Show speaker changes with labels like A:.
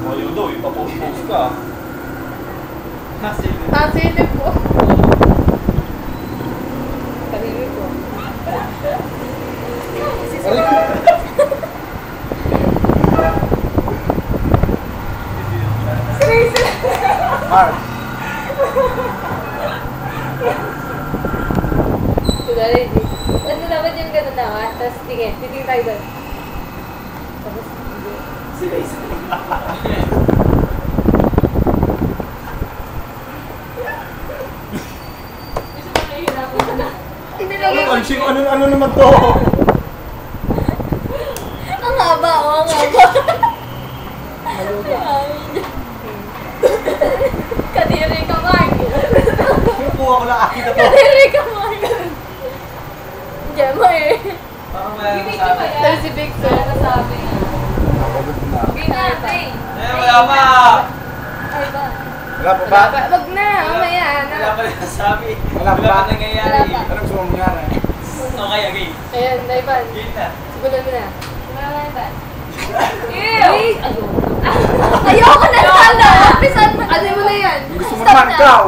A: Ayaw daw, ipapost-post ka.
B: Nasilip po. Kalili po.
C: Mark.
B: Tudali, ano naman yung gano'n naman? Tapos, sige, titingin tayo doon. Tapos, sige.
C: Ano naman to?
B: Ang haba, ang haba. Kadiri ka, Mark.
C: Kukuha ko lang akin na to.
B: Kadiri ka, Mark. Diyan mo eh.
D: Parang wala
B: Bibig
D: nasabi.
B: ba yan? Pero si Victor, nasabi.
C: Napagod na.
B: Ginatay.
D: Wala pa!
B: Ay ba?
C: Wala pa ba?
B: Wag na, mamaya na.
D: Wala pa nasabi.
C: Wala pa.
D: Wala pa nangyayari.
B: Wala pa.
C: Ano gusto mong mangyari?
D: Okay, okay.
B: Ayan, Daivan.
D: Game na.
B: Simulan mo na. Simulan mo na, Ew! Ayoko na sana! Pisan mo! Ano mo na yan?
C: Gusto mo
B: Stop
C: naman
B: na.
C: ikaw!